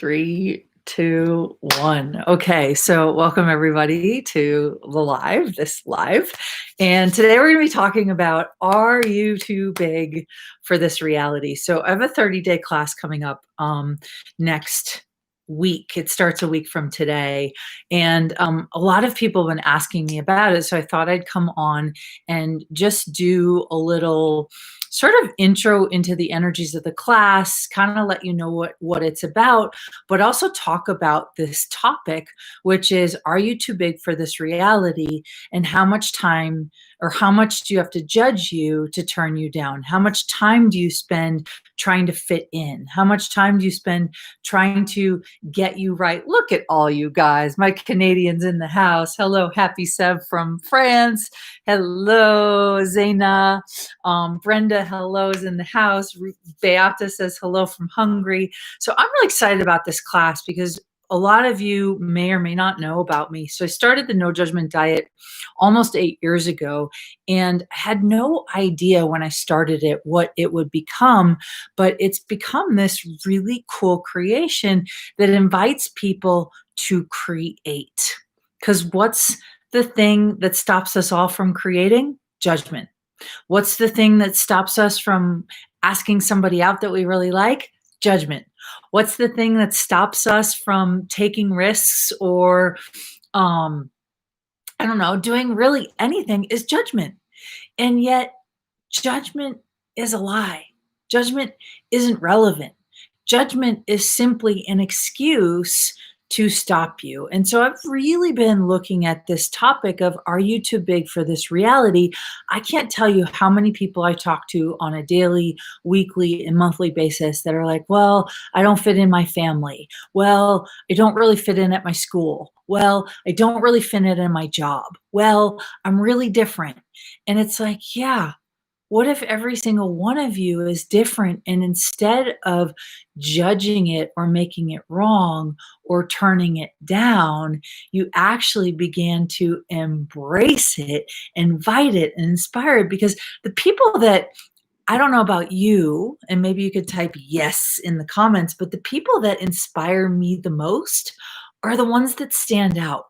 Three, two, one. Okay, so welcome everybody to this live. And today we're going to be talking about, are you too big for this reality? So I have a 30-day class coming up next week. It starts a week from today. And a lot of people have been asking me about it. So I thought I'd come on and just do a little sort of intro into the energies of the class, kind of let you know what it's about, but also talk about this topic, which is, are you too big for this reality? And how much time or how much do you have to judge you to turn you down? How much time do you spend trying to fit in? How much time do you spend trying to get you right? Look at all you guys, my Canadians in the house. Hello, Happy Seb from France. Hello, Zaina. Brenda, hello's in the house. Beata says hello from Hungary. So I'm really excited about this class because a lot of you may or may not know about me. So I started the No Judgment Diet almost 8 years ago and had no idea when I started it what it would become, but it's become this really cool creation that invites people to create. Because what's the thing that stops us all from creating? Judgment. What's the thing that stops us from asking somebody out that we really like? Judgment. What's the thing that stops us from taking risks or, I don't know, doing really anything is judgment. And yet, judgment is a lie. Judgment isn't relevant. Judgment is simply an excuse to stop you. And so I've really been looking at this topic of, are you too big for this reality? I can't tell you how many people I talk to on a daily, weekly, and monthly basis that are like, well, I don't fit in my family. Well, I don't really fit in at my school. Well, I don't really fit in my job. Well, I'm really different. And it's like, yeah, what if every single one of you is different, and instead of judging it or making it wrong or turning it down, you actually began to embrace it, invite it, and inspire it? Because the people that, I don't know about you, and maybe you could type yes in the comments, but the people that inspire me the most are the ones that stand out.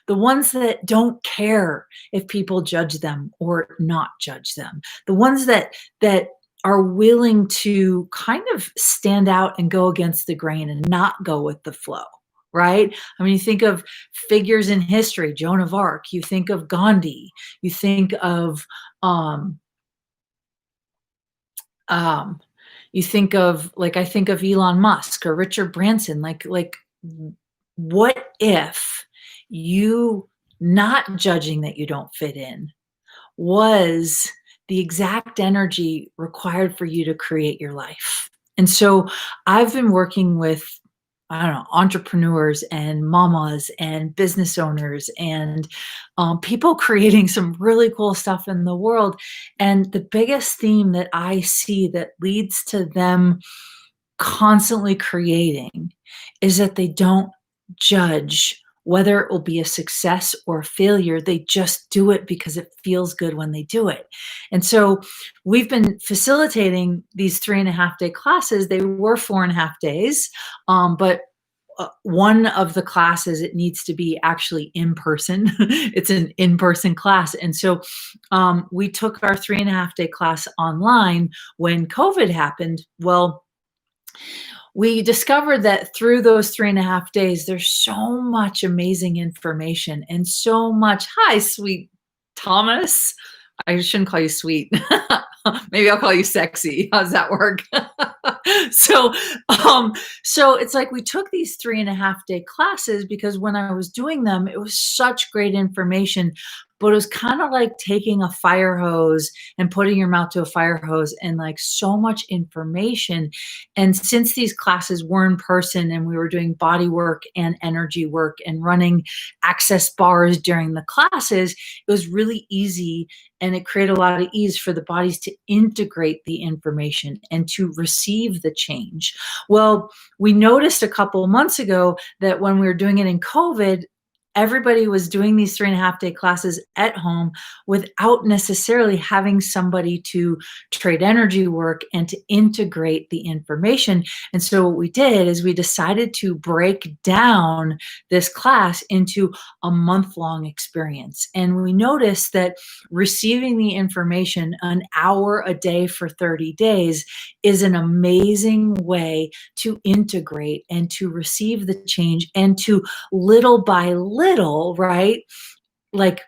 The ones that don't care if people judge them or not judge them. The ones that are willing to kind of stand out and go against the grain and not go with the flow, right? I mean, you think of figures in history, Joan of Arc, you think of Gandhi, you think of you think of, like, I think of Elon Musk or Richard Branson. Like, what if you not judging that you don't fit in was the exact energy required for you to create your life? And so I've been working with, I don't know, entrepreneurs and mamas and business owners and people creating some really cool stuff in the world. And the biggest theme that I see that leads to them constantly creating is that they don't judge whether it will be a success or a failure. They just do it because it feels good when they do it. And so we've been facilitating these 3.5-day classes. They were 4.5 days, but one of the classes, it needs to be actually in person. It's an in-person class. And so we took our 3.5-day class online when COVID happened. Well, we discovered that through those 3.5 days, there's so much amazing information and so much, hi, sweet Thomas. I shouldn't call you sweet. Maybe I'll call you sexy. How's that work? So, so it's like we took these 3.5-day classes because when I was doing them, it was such great information, but it was kind of like taking a fire hose and putting your mouth to a fire hose, and like so much information. And since these classes were in person and we were doing body work and energy work and running access bars during the classes, it was really easy, and it created a lot of ease for the bodies to integrate the information and to receive the change. Well, we noticed a couple of months ago that when we were doing it in COVID, everybody was doing these 3.5-day classes at home without necessarily having somebody to trade energy work and to integrate the information. And so what we did is we decided to break down this class into a month-long experience. And we noticed that receiving the information an hour a day for 30 days is an amazing way to integrate and to receive the change and to little by little, right? Like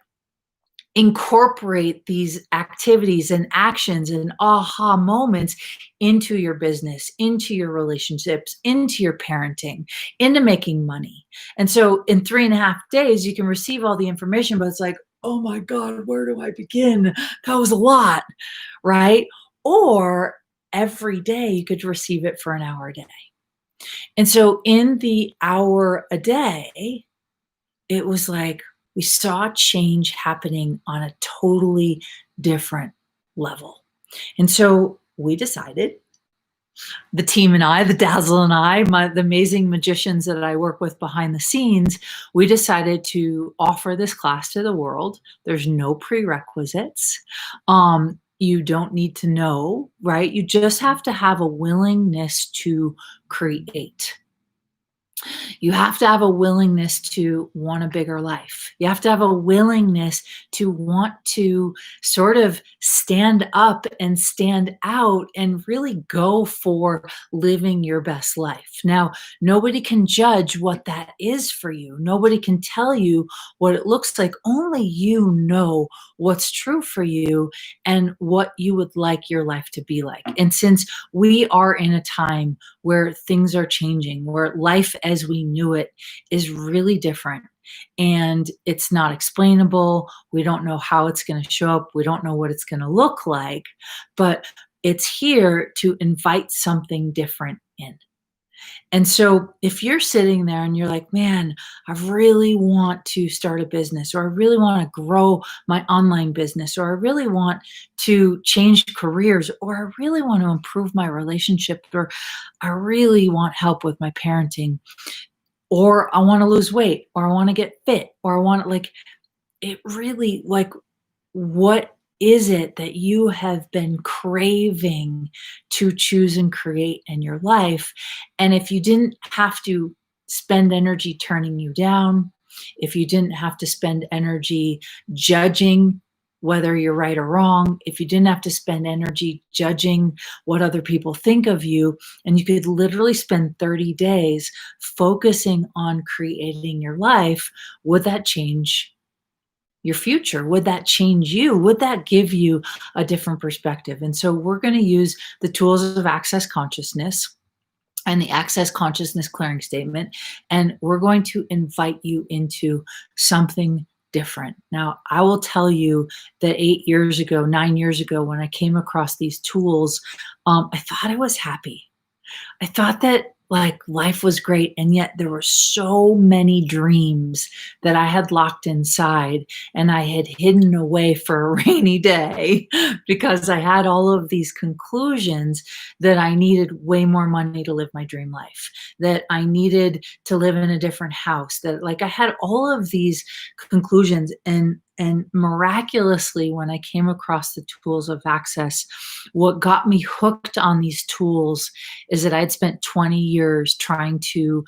incorporate these activities and actions and aha moments into your business, into your relationships, into your parenting, into making money. And so in 3.5 days, you can receive all the information, but it's like, oh my God, where do I begin? That was a lot, right? Or every day you could receive it for an hour a day. And so in the hour a day, it was like we saw change happening on a totally different level. And so we decided, the team and I, the Dazzle and I, the amazing magicians that I work with behind the scenes, we decided to offer this class to the world. There's no prerequisites. You don't need to know, right? You just have to have a willingness to create. You have to have a willingness to want a bigger life. You have to have a willingness to want to sort of stand up and stand out and really go for living your best life. Now, nobody can judge what that is for you. Nobody can tell you what it looks like. Only you know what's true for you and what you would like your life to be like. And since we are in a time where things are changing, where life as we knew it is really different and it's not explainable. We don't know how it's going to show up. We don't know what it's going to look like, but it's here to invite something different in. And so if you're sitting there and you're like, man, I really want to start a business, or I really want to grow my online business, or I really want to change careers, or I really want to improve my relationship, or I really want help with my parenting, or I want to lose weight, or I want to get fit, or I want like it really like what is it that you have been craving to choose and create in your life? And if you didn't have to spend energy turning you down, if you didn't have to spend energy judging whether you're right or wrong, if you didn't have to spend energy judging what other people think of you, and you could literally spend 30 days focusing on creating your life, would that change your future? Would that change you? Would that give you a different perspective? And so we're going to use the tools of access consciousness and the access consciousness clearing statement, and we're going to invite you into something different. Now, I will tell you that 8 years ago, 9 years ago, when I came across these tools, I thought I was happy. I thought that like life was great, and yet there were so many dreams that I had locked inside and I had hidden away for a rainy day because I had all of these conclusions that I needed way more money to live my dream life, that I needed to live in a different house, that like I had all of these conclusions. And miraculously, when I came across the tools of access, what got me hooked on these tools is that I'd spent 20 years trying to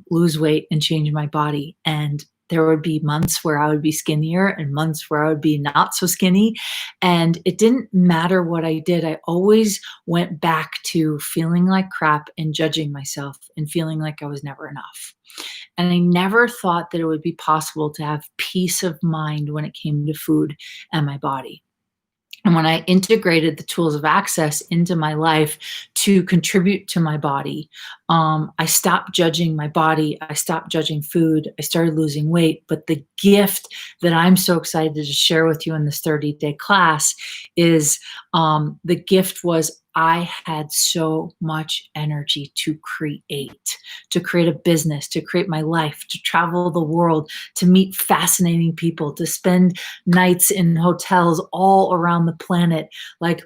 lose weight and change my body. And there would be months where I would be skinnier and months where I would be not so skinny. And it didn't matter what I did. I always went back to feeling like crap and judging myself and feeling like I was never enough. And I never thought that it would be possible to have peace of mind when it came to food and my body. And when I integrated the tools of access into my life to contribute to my body, I stopped judging my body. I stopped judging food. I started losing weight. But the gift that I'm so excited to share with you in this 30-day class is the gift was I had so much energy to create a business, to create my life, to travel the world, to meet fascinating people, to spend nights in hotels all around the planet. Like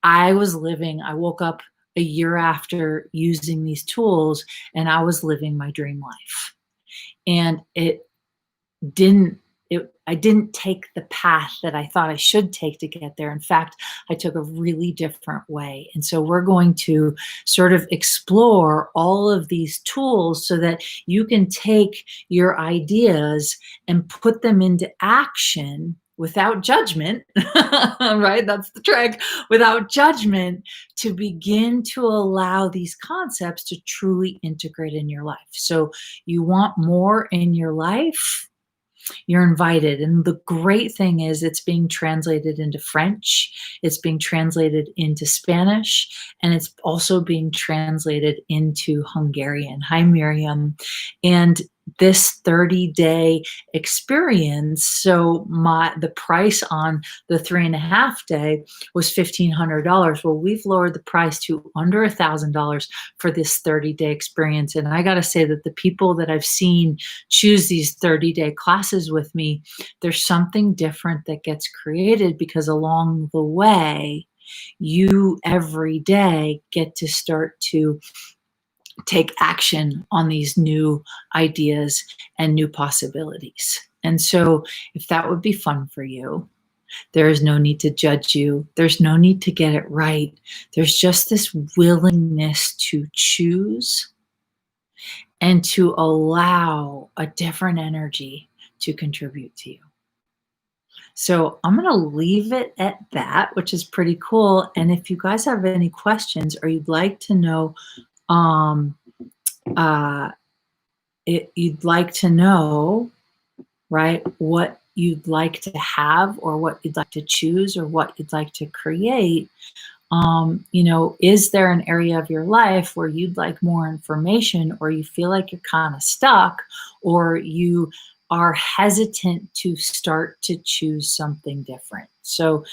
I woke up a year after using these tools and I was living my dream life. And didn't I didn't take the path that I thought I should take to get there. In fact, I took a really different way. And so we're going to sort of explore all of these tools so that you can take your ideas and put them into action without judgment, right? That's the trick. Without judgment, to begin to allow these concepts to truly integrate in your life. So you want more in your life, you're invited. And the great thing is, it's being translated into French, it's being translated into Spanish, and it's also being translated into Hungarian. Hi, Miriam. And this 30-day experience, so the price on the 3.5 day was $1,500. Well, we've lowered the price to under $1,000 for this 30-day experience. And I got to say that the people that I've seen choose these 30-day classes with me, there's something different that gets created, because along the way, you every day get to start to take action on these new ideas and new possibilities. And so, if that would be fun for you, there is no need to judge you. There's no need to get it right. There's just this willingness to choose and to allow a different energy to contribute to you. So I'm going to leave it at that, which is pretty cool. And if you guys have any questions, or you'd like to know, you'd like to know, right, what you'd like to have, or what you'd like to choose, or what you'd like to create, is there an area of your life where you'd like more information, or you feel like you're kind of stuck, or you are hesitant to start to choose something different? So,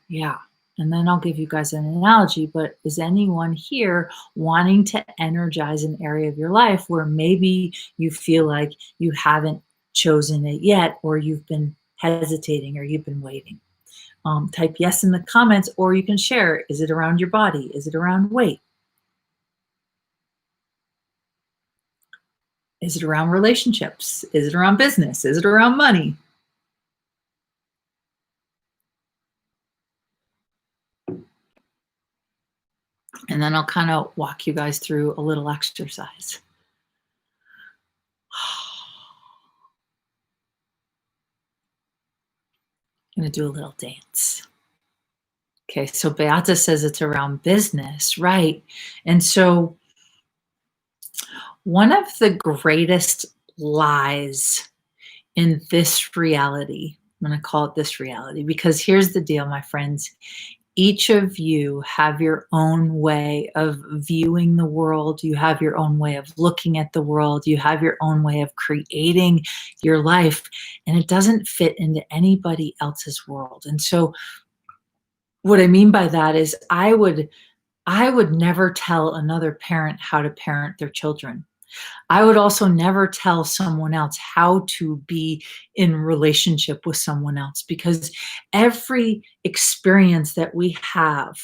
yeah. And then I'll give you guys an analogy, but is anyone here wanting to energize an area of your life where maybe you feel like you haven't chosen it yet, or you've been hesitating, or you've been waiting? Type yes in the comments, or you can share. Is it around your body? Is it around weight? Is it around relationships? Is it around business? Is it around money? And then I'll kind of walk you guys through a little exercise. I'm going to do a little dance. Okay, so Beata says it's around business, right? And so one of the greatest lies in this reality, I'm going to call it this reality, because here's the deal, my friends. Each of you have your own way of viewing the world. You have your own way of looking at the world. You have your own way of creating your life, and it doesn't fit into anybody else's world. And so what I mean by that is, I would never tell another parent how to parent their children. I would also never tell someone else how to be in relationship with someone else, because every experience that we have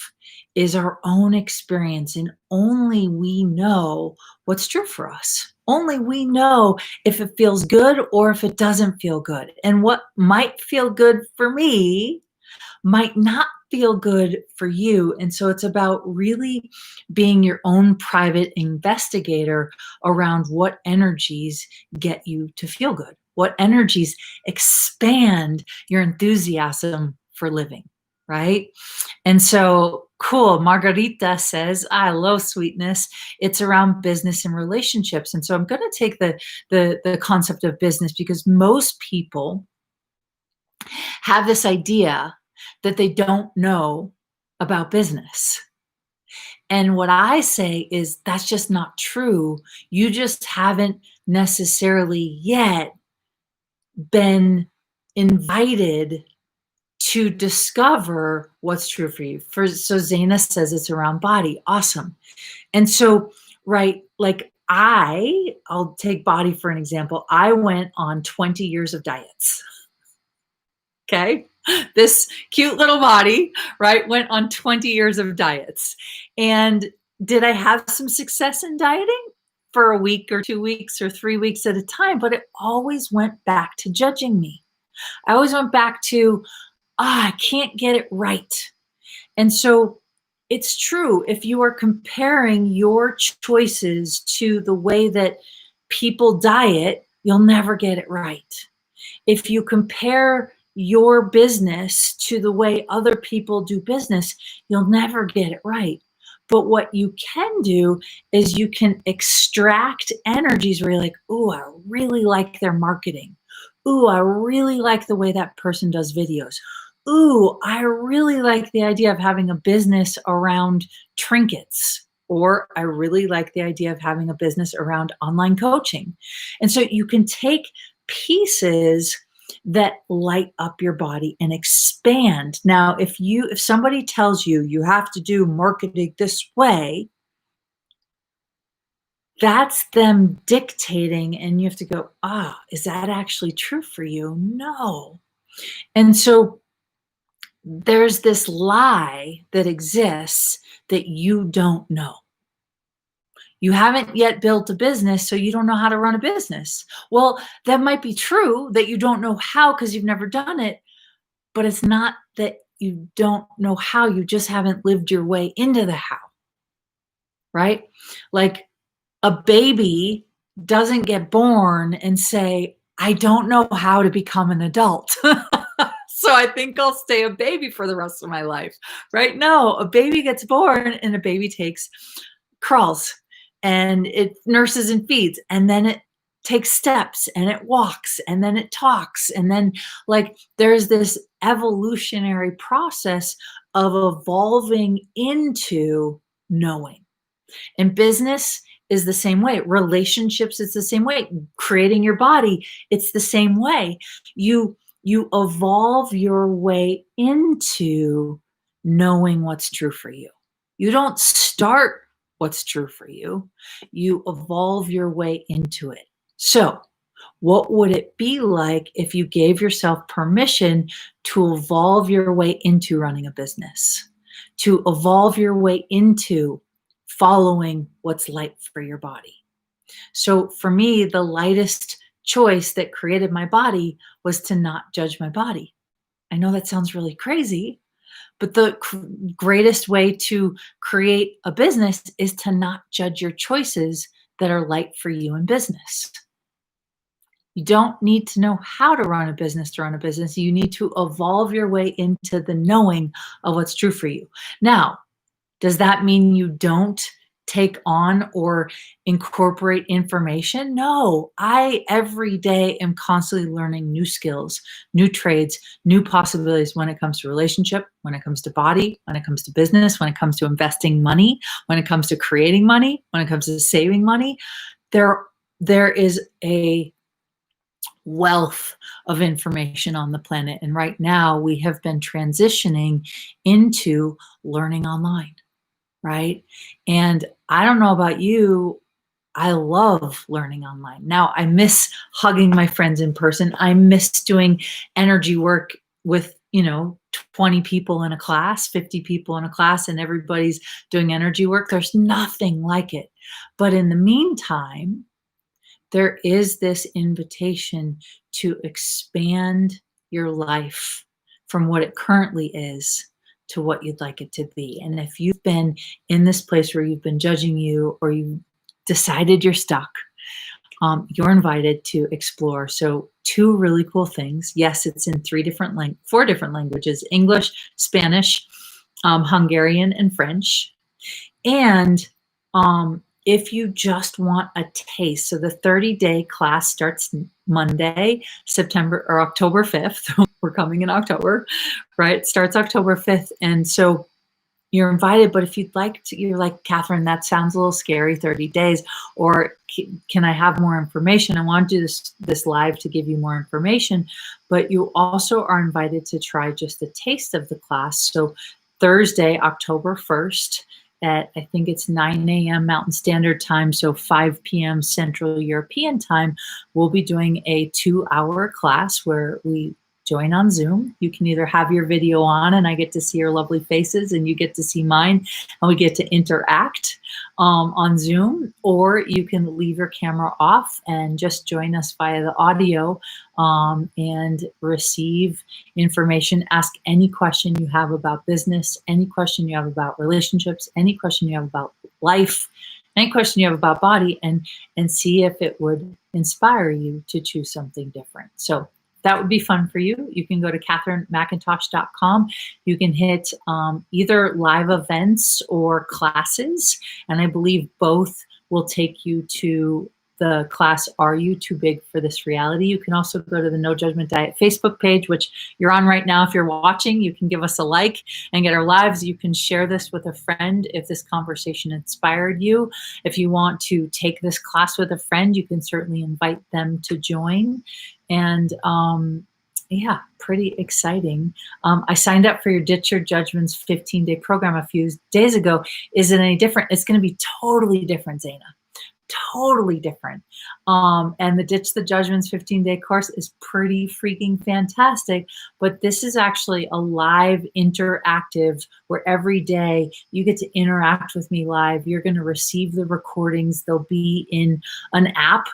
is our own experience, and only we know what's true for us. Only we know if it feels good or if it doesn't feel good. And what might feel good for me might not feel good for you. And so it's about really being your own private investigator around what energies get you to feel good, what energies expand your enthusiasm for living, right? And so, cool. Margarita says, I love sweetness. It's around business and relationships. And so I'm going to take the concept of business, because most people have this idea that they don't know about business. And what I say is, that's just not true. You just haven't necessarily yet been invited to discover what's true for you. So Zaina says it's around body. Awesome. And so, right, like I'll take body for an example. I went on 20 years of diets. Okay. This cute little body, right, went on 20 years of diets. And did I have some success in dieting? for a week or 2 weeks or 3 weeks at a time, but it always went back to judging me. I always went back to, I can't get it right. And so it's true, if you are comparing your choices to the way that people diet, you'll never get it right. If you compare your business to the way other people do business, you'll never get it right. But what you can do is you can extract energies where you're like, ooh, I really like their marketing. Ooh, I really like the way that person does videos. Ooh, I really like the idea of having a business around trinkets. Or I really like the idea of having a business around online coaching. And so you can take pieces that light up your body and expand. Now, if somebody tells you you have to do marketing this way, that's them dictating, and you have to go, is that actually true for you? No. And so there's this lie that exists that you don't know. You haven't yet built a business, so you don't know how to run a business. Well, that might be true that you don't know how because you've never done it, but it's not that you don't know how, you just haven't lived your way into the how, right? Like a baby doesn't get born and say, I don't know how to become an adult. So I think I'll stay a baby for the rest of my life, right? No, a baby gets born and a baby crawls and it nurses and feeds, and then it takes steps and it walks and then it talks. And then like there's this evolutionary process of evolving into knowing. And business is the same way. Relationships, it's the same way. Creating your body, it's the same way. You evolve your way into knowing what's true for you. You don't start what's true for you. You evolve your way into it. So, what would it be like if you gave yourself permission to evolve your way into running a business, to evolve your way into following what's light for your body? So for me, the lightest choice that created my body was to not judge my body. I know that sounds really crazy, but the greatest way to create a business is to not judge your choices that are light for you in business. You don't need to know how to run a business to run a business. You need to evolve your way into the knowing of what's true for you. Now, does that mean you don't take on or incorporate information? No, I every day am constantly learning new skills, new trades, new possibilities when it comes to relationship, when it comes to body, when it comes to business, when it comes to investing money, when it comes to creating money, when it comes to saving money. There is a wealth of information on the planet. And right now we have been transitioning into learning online, right? And I don't know about you, I love learning online. Now I miss hugging my friends in person. I miss doing energy work with, 20 people in a class, 50 people in a class, and everybody's doing energy work. There's nothing like it. But in the meantime, there is this invitation to expand your life from what it currently is to what you'd like it to be. And if you've been in this place where you've been judging you, or you decided you're stuck, you're invited to explore. So 2 really cool things. Yes, it's in 4 different languages: English, Spanish, Hungarian, and French. And if you just want a taste, so the 30-day class starts Monday, October 5th. We're coming in October, right? It starts October 5th. And so you're invited, but if you'd like to, you're like, Katherine, that sounds a little scary, 30 days, or can I have more information? I want to do this live to give you more information, but you also are invited to try just a taste of the class. So Thursday, October 1st, at, I think it's 9 a.m. Mountain Standard Time, so 5 p.m. Central European Time, we'll be doing a 2-hour class where we join on Zoom. You can either have your video on and I get to see your lovely faces and you get to see mine and we get to interact on Zoom, or you can leave your camera off and just join us via the audio and receive information. Ask any question you have about business, any question you have about relationships, any question you have about life, any question you have about body, and see if it would inspire you to choose something different. So that would be fun for you. You can go to katherinemcintosh.com. You can hit either live events or classes, and I believe both will take you to the class, Are You Too Big for This Reality? You can also go to the No Judgment Diet Facebook page, which you're on right now. If you're watching, you can give us a like and get our lives. You can share this with a friend if this conversation inspired you. If you want to take this class with a friend, you can certainly invite them to join. And yeah, pretty exciting. I signed up for your Ditch Your Judgments 15-day program a few days ago. Is it any different? It's going to be totally different, Zaina. Totally different. And the Ditch the Judgments 15-day course is pretty freaking fantastic. But this is actually a live interactive where every day you get to interact with me live. You're going to receive the recordings. They'll be in an app.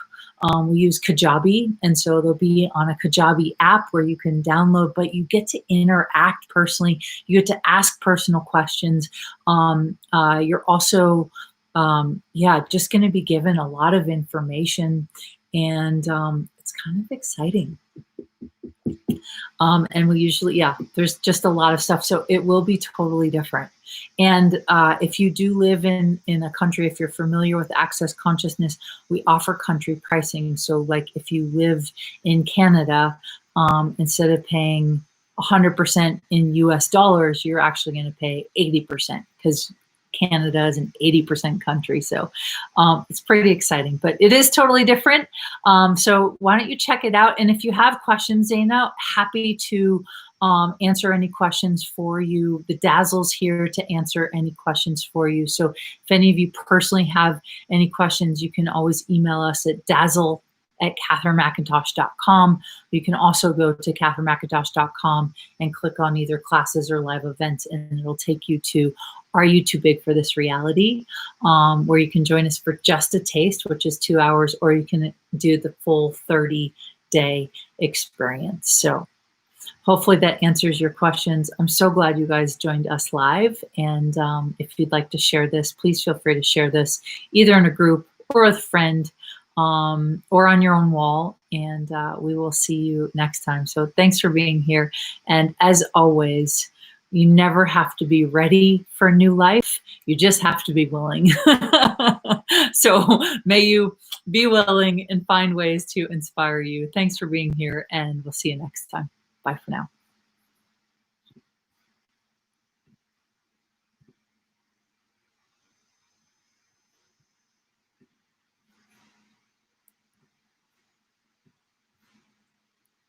We use Kajabi, and so they'll be on a Kajabi app where you can download, but you get to interact personally. You get to ask personal questions. You're also, just going to be given a lot of information, and it's kind of exciting. And we usually, there's just a lot of stuff. So it will be totally different. And if you do live in a country, if you're familiar with Access Consciousness, we offer country pricing. So like if you live in Canada, instead of paying 100% in US dollars, you're actually going to pay 80% because Canada is an 80% country. So it's pretty exciting, but it is totally different. So why don't you check it out? And if you have questions, Zaina, happy to answer any questions for you. The Dazzle's here to answer any questions for you. So if any of you personally have any questions, you can always email us at dazzle@katherinemcintosh.com. You can also go to katherinemcintosh.com and click on either classes or live events, and it'll take you to Are You Too Big for This Reality, where you can join us for just a taste, which is 2 hours, or you can do the full 30-day experience. So hopefully that answers your questions. I'm so glad you guys joined us live. And if you'd like to share this, please feel free to share this either in a group or with a friend, or on your own wall, and we will see you next time. So thanks for being here. And as always, you never have to be ready for a new life. You just have to be willing. So may you be willing and find ways to inspire you. Thanks for being here, and we'll see you next time. Bye for now.